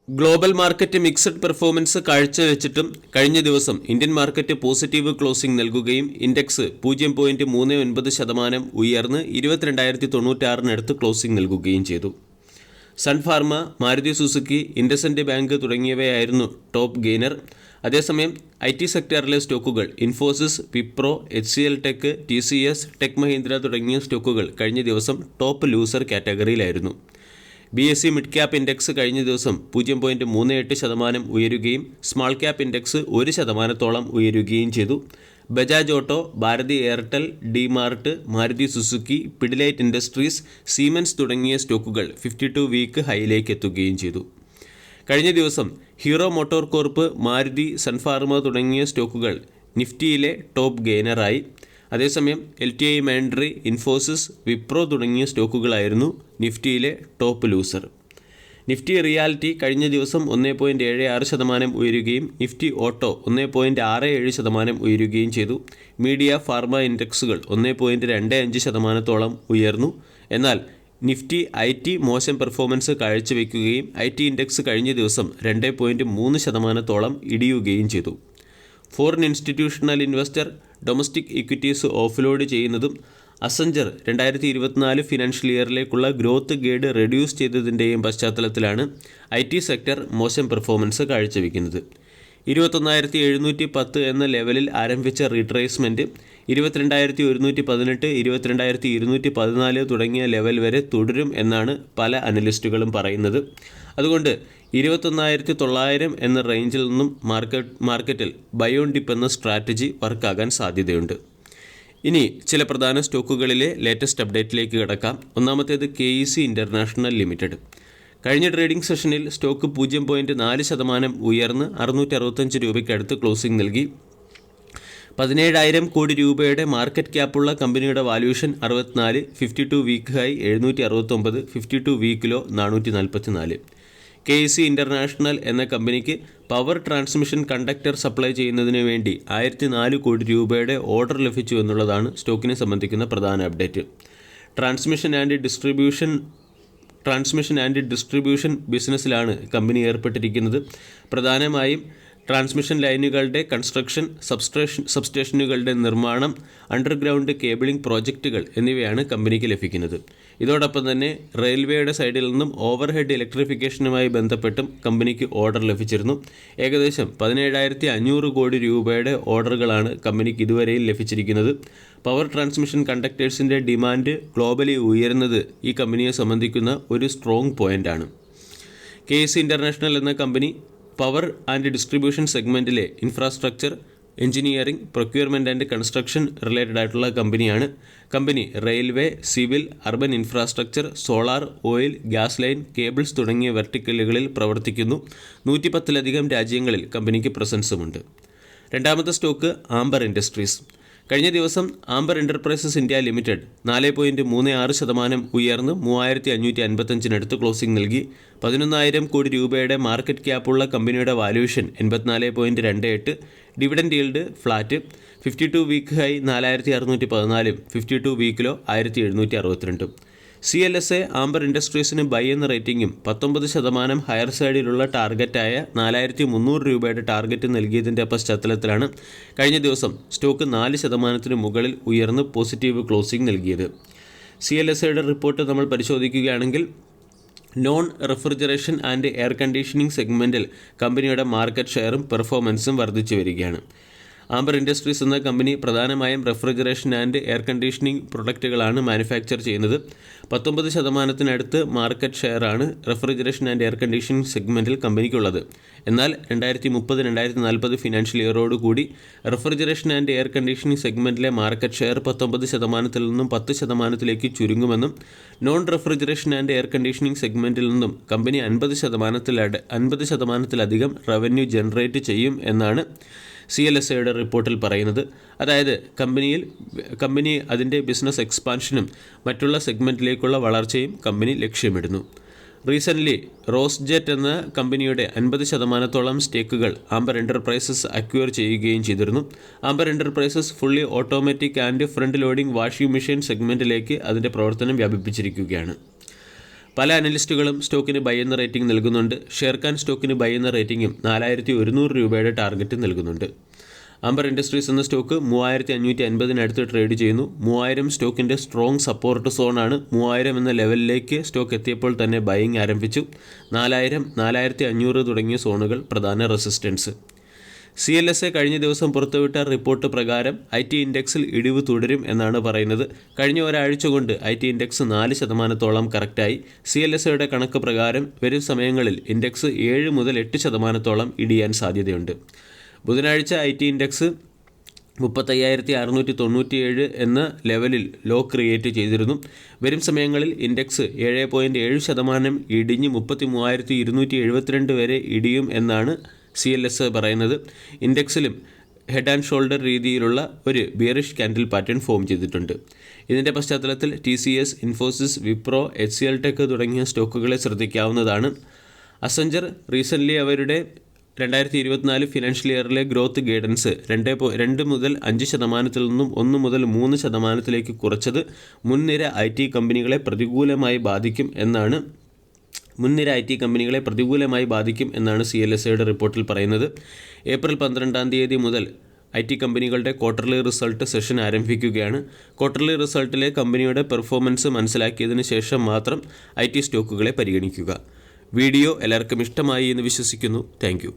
Global market mixed performance കാഴ്ചവെച്ചിട്ടും കഴിഞ്ഞ ദിവസം Indian market positive closing നൽകുകയും ഇൻഡെക്സ് 0.39% ഉയർന്ന് 22,096 ക്ലോസിംഗ് നൽകുകയും ചെയ്തു. Sun Pharma, Maruti Suzuki, IndusInd bank തുടങ്ങിയവയായിരുന്നു top gainer. അതേസമയം IT സെക്ടറിലെ സ്റ്റോക്കുകൾ Infosys, Wipro, HCL tech, TCS, tech Mahindra തുടങ്ങിയ സ്റ്റോക്കുകൾ കഴിഞ്ഞ ദിവസം top loser കാറ്റഗറിയിലായിരുന്നു. BSE mid cap index കഴിഞ്ഞ ദിവസം 0.38% ഉയരുകയും സ്മാൾ ക്യാപ്പ് ഇൻഡെക്സ് 1% ഉയരുകയും ചെയ്തു. Bajaj auto, Bharti Airtel, DMart, Maruti Suzuki, Pidilite industries, Siemens തുടങ്ങിയ സ്റ്റോക്കുകൾ 52 വീക്ക് ഹൈയിലേക്ക് എത്തുകയും ചെയ്തു. കഴിഞ്ഞ ദിവസം ഹീറോ മോട്ടോർ കോർപ്പ്, മാരുതി, സൺഫാർമ തുടങ്ങിയ സ്റ്റോക്കുകൾ നിഫ്റ്റിയിലെ ടോപ്പ് ഗെയിനറായി. അതേസമയം LTI മൈൻഡ്രി, ഇൻഫോസിസ്, വിപ്രോ തുടങ്ങിയ സ്റ്റോക്കുകളായിരുന്നു നിഫ്റ്റിയിലെ ടോപ്പ് ലൂസർ. നിഫ്റ്റി റിയാലിറ്റി കഴിഞ്ഞ ദിവസം 1.76% ഉയരുകയും നിഫ്റ്റി ഓട്ടോ 1.67% ഉയരുകയും ചെയ്തു. മീഡിയ, ഫാർമ ഇൻഡെക്സുകൾ 1.25% ഉയർന്നു. എന്നാൽ നിഫ്റ്റി IT മോശം പെർഫോമൻസ് കാഴ്ചവെക്കുകയും IT ഇൻഡെക്സ് കഴിഞ്ഞ ദിവസം 2.3% ഇടിയുകയും ചെയ്തു. Foreign institutional investor domestic equities offload ചെയ്യുന്നതും അസഞ്ചർ 2024 ഫിനാൻഷ്യൽ ഇയറിലേക്കുള്ള ഗ്രോത്ത് ഗൈഡ് റെഡ്യൂസ് ചെയ്തതിൻ്റെയും പശ്ചാത്തലത്തിലാണ് IT സെക്ടർ മോശം പെർഫോമൻസ് കാഴ്ചവെക്കുന്നത്. 21,710 എന്ന ലെവലിൽ ആരംഭിച്ച റീട്രേസ്മെൻറ്റ് 22,118, 22,214 തുടങ്ങിയ ലെവൽ വരെ തുടരും എന്നാണ് പല അനലിസ്റ്റുകളും പറയുന്നത്. അതുകൊണ്ട് 21,900 എന്ന റേഞ്ചിൽ നിന്നും മാർക്കറ്റിൽ ബൈ ഓൺ ഡിപ്പ് എന്ന സ്ട്രാറ്റജി വർക്കാകാൻ സാധ്യതയുണ്ട്. ഇനി ചില പ്രധാന സ്റ്റോക്കുകളിലെ ലേറ്റസ്റ്റ് അപ്ഡേറ്റിലേക്ക് കിടക്കാം. ഒന്നാമത്തേത് KEC ഇൻ്റർനാഷണൽ ലിമിറ്റഡ്. കഴിഞ്ഞ ട്രേഡിംഗ് സെഷനിൽ സ്റ്റോക്ക് 0.4% ഉയർന്ന് 665 രൂപയ്ക്കടുത്ത് ക്ലോസിംഗ് നൽകി. 17,000 കോടി രൂപയുടെ മാർക്കറ്റ് ക്യാപ്പുള്ള കമ്പനിയുടെ വാല്യൂഷൻ 64, 52 വീക്ക് ഹൈ 769, 52 വീക്കിലോ 444. KEC ഇൻ്റർനാഷണൽ എന്ന കമ്പനിക്ക് പവർ ട്രാൻസ്മിഷൻ കണ്ടക്ടർ സപ്ലൈ ചെയ്യുന്നതിന് വേണ്ടി 1,004 കോടി രൂപയുടെ ഓർഡർ ലഭിച്ചു എന്നുള്ളതാണ് സ്റ്റോക്കിനെ സംബന്ധിക്കുന്ന പ്രധാന അപ്ഡേറ്റ്. ട്രാൻസ്മിഷൻ ആൻഡ് ഡിസ്ട്രിബ്യൂഷൻ ബിസിനസ്സിലാണ് കമ്പനി ഏർപ്പെട്ടിരിക്കുന്നത്. പ്രധാനമായും ട്രാൻസ്മിഷൻ ലൈനുകളുടെ കൺസ്ട്രക്ഷൻ, സബ്സ്റ്റേഷനുകളുടെ നിർമ്മാണം, അണ്ടർഗ്രൗണ്ട് കേബിളിംഗ് പ്രോജക്റ്റുകൾ എന്നിവയാണ് കമ്പനിക്ക് ലഭിക്കുന്നത്. ഇതോടൊപ്പം തന്നെ റെയിൽവേയുടെ സൈഡിൽ നിന്നും ഓവർഹെഡ് ഇലക്ട്രിഫിക്കേഷനുമായി ബന്ധപ്പെട്ടും കമ്പനിക്ക് ഓർഡർ ലഭിച്ചിരുന്നു. ഏകദേശം 17,500 കോടി രൂപയുടെ ഓർഡറുകളാണ് കമ്പനിക്ക് ഇതുവരെയും ലഭിച്ചിരിക്കുന്നത്. പവർ ട്രാൻസ്മിഷൻ കണ്ടക്ടേഴ്സിൻ്റെ ഡിമാൻഡ് ഗ്ലോബലി ഉയരുന്നത് ഈ കമ്പനിയെ സംബന്ധിക്കുന്ന ഒരു സ്ട്രോങ് പോയിൻ്റാണ്. KEC ഇൻ്റർനാഷണൽ എന്ന കമ്പനി പവർ ആൻഡ് ഡിസ്ട്രിബ്യൂഷൻ സെഗ്മെൻറ്റിലെ infrastructure, engineering, procurement and construction related ആയിട്ടുള്ള കമ്പനിയാണ്. കമ്പനി railway, civil, urban infrastructure, solar, oil, gas line, cables തുടങ്ങിയ വെർട്ടിക്കലുകളിൽ പ്രവർത്തിക്കുന്നു. 110-ലധികം രാജ്യങ്ങളിൽ കമ്പനിക്ക് പ്രസൻസുമുണ്ട്. രണ്ടാമത്തെ സ്റ്റോക്ക് ആംബർ ഇൻഡസ്ട്രീസ്. കഴിഞ്ഞ ദിവസം ആംബർ എൻ്റർപ്രൈസസ് ഇന്ത്യ ലിമിറ്റഡ് 4.36% ഉയർന്ന് 3,555 ക്ലോസിംഗ് നൽകി. 11,000 കോടി രൂപയുടെ മാർക്കറ്റ് ക്യാപ്പുള്ള കമ്പനിയുടെ valuation 84.28, dividend yield flat, 52 week high 4,614, 52 വീക്കിലോ 1,762. CLSA ആംബർ ഇൻഡസ്ട്രീസിന് ബൈ എന്ന റേറ്റിംഗും 19% ഹയർ സൈഡിലുള്ള ടാർഗറ്റായ 4,300 രൂപയുടെ ടാർഗറ്റ് നൽകിയതിൻ്റെ പശ്ചാത്തലത്തിലാണ് കഴിഞ്ഞ ദിവസം സ്റ്റോക്ക് 4% മുകളിൽ ഉയർന്ന് പോസിറ്റീവ് ക്ലോസിംഗ് നൽകിയത്. CLSAയുടെ റിപ്പോർട്ട് നമ്മൾ പരിശോധിക്കുകയാണെങ്കിൽ non refrigeration and air conditioning സെഗ്മെൻറ്റിൽ കമ്പനിയുടെ മാർക്കറ്റ് ഷെയറും പെർഫോമൻസും വർദ്ധിച്ചു വരികയാണ്. ആംബർ ഇൻഡസ്ട്രീസ് എന്ന കമ്പനി പ്രധാനമായും റെഫ്രിജറേഷൻ ആൻഡ് എയർ കണ്ടീഷനിങ് പ്രൊഡക്റ്റുകളാണ് മാനുഫാക്ചർ ചെയ്യുന്നത്. 19% മാർക്കറ്റ് ഷെയറാണ് റെഫ്രിജറേഷൻ ആൻഡ് എയർ കണ്ടീഷനിങ് സെഗ്മെൻറ്റിൽ കമ്പനിക്കുള്ളത്. എന്നാൽ 2030-2040 ഫിനാൻഷ്യൽ ഇയറോടുകൂടി റെഫ്രിജറേഷൻ ആൻഡ് എയർ കണ്ടീഷനിങ് സെഗ്മെൻറ്റിലെ മാർക്കറ്റ് ഷെയർ 19% നിന്നും 10%ലേക്ക് ചുരുങ്ങുമെന്നും non refrigeration and air conditioning സെഗ്മെൻറ്റിൽ നിന്നും കമ്പനി 50%-ലധികം റവന്യൂ ജനറേറ്റ് ചെയ്യും എന്നാണ് CLSAയുടെ റിപ്പോർട്ടിൽ പറയുന്നത്. അതായത് കമ്പനി അതിൻ്റെ ബിസിനസ് എക്സ്പാൻഷനും മറ്റുള്ള സെഗ്മെൻറ്റിലേക്കുള്ള വളർച്ചയും കമ്പനി ലക്ഷ്യമിടുന്നു. റീസെൻ്റ്ലി റോസ്ജെറ്റ് എന്ന കമ്പനിയുടെ 50%-ഓളം സ്റ്റേക്കുകൾ ആംബർ എൻ്റർപ്രൈസസ് അക്വയർ ചെയ്യുകയും ചെയ്തിരുന്നു. Amber enterprises fully automatic and front loading washing machine സെഗ്മെൻറ്റിലേക്ക് അതിൻ്റെ പ്രവർത്തനം വ്യാപിപ്പിച്ചിരിക്കുകയാണ്. പല അനലിസ്റ്റുകളും സ്റ്റോക്കിന് ബൈ എന്ന റേറ്റിംഗ് നൽകുന്നുണ്ട്. ഷെയർഖാൻ സ്റ്റോക്കിന് ബൈ എന്ന റേറ്റിംഗും 4100 രൂപയുടെ ടാർഗറ്റ് നൽകുന്നുണ്ട്. അംബർ ഇൻഡസ്ട്രീസ് എന്ന സ്റ്റോക്ക് 3550 ട്രേഡ് ചെയ്യുന്നു. 3000 സ്റ്റോക്കിൻ്റെ സ്ട്രോങ് സപ്പോർട്ട് സോണാണ്. 3000 എന്ന ലെവലിലേക്ക് സ്റ്റോക്ക് എത്തിയപ്പോൾ തന്നെ ബൈയിങ് ആരംഭിച്ചു. 4000, 4500 തുടങ്ങിയ സോണുകൾ പ്രധാന റെസിസ്റ്റൻസ്. CLSA കഴിഞ്ഞ ദിവസം പുറത്തുവിട്ട റിപ്പോർട്ട് പ്രകാരം IT ഇൻഡെക്സിൽ ഇടിവ് തുടരും എന്നാണ് പറയുന്നത്. കഴിഞ്ഞ ഒരാഴ്ച കൊണ്ട് IT ഇൻഡെക്സ് 4% കറക്റ്റായി. CLSAയുടെ കണക്ക് പ്രകാരം വരും സമയങ്ങളിൽ ഇൻഡെക്സ് 7 മുതൽ 8% ഇടിയാൻ സാധ്യതയുണ്ട്. ബുധനാഴ്ച IT ഇൻഡെക്സ് 35,697 എന്ന ലെവലിൽ ലോ ക്രിയേറ്റ് ചെയ്തിരുന്നു. വരും സമയങ്ങളിൽ ഇൻഡെക്സ് 7.7% ഇടിഞ്ഞ് 33,272 വരെ ഇടിയും എന്നാണ് CLSA പറയുന്നത്. ഇൻഡെക്സിലും ഹെഡ് ആൻഡ് ഷോൾഡർ രീതിയിലുള്ള ഒരു ബിയറിഷ് ക്യാൻഡിൽ പാറ്റേൺ ഫോം ചെയ്തിട്ടുണ്ട്. ഇതിൻ്റെ പശ്ചാത്തലത്തിൽ TCS, Infosys, Wipro, HCL tech തുടങ്ങിയ സ്റ്റോക്കുകളെ ശ്രദ്ധിക്കാവുന്നതാണ്. അസഞ്ചർ റീസെൻ്റ്ലി അവരുടെ 2024 ഫിനാൻഷ്യൽ ഇയറിലെ ഗ്രോത്ത് ഗൈഡൻസ് 2 മുതൽ 5% നിന്നും 1 മുതൽ 3% കുറച്ചത് മുൻനിര IT കമ്പനികളെ പ്രതികൂലമായി ബാധിക്കും എന്നാണ് CLSAയുടെ റിപ്പോർട്ടിൽ പറയുന്നത്. ഏപ്രിൽ 12 മുതൽ IT കമ്പനികളുടെ ക്വാർട്ടർലി റിസൾട്ട് സെഷൻ ആരംഭിക്കുകയാണ്. ക്വാർട്ടർലി റിസൾട്ടിലെ കമ്പനിയുടെ പെർഫോമൻസ് മനസ്സിലാക്കിയതിന് ശേഷം മാത്രം IT സ്റ്റോക്കുകളെ പരിഗണിക്കുക. വീഡിയോ എല്ലാവർക്കും ഇഷ്ടമായി എന്ന് വിശ്വസിക്കുന്നു. താങ്ക്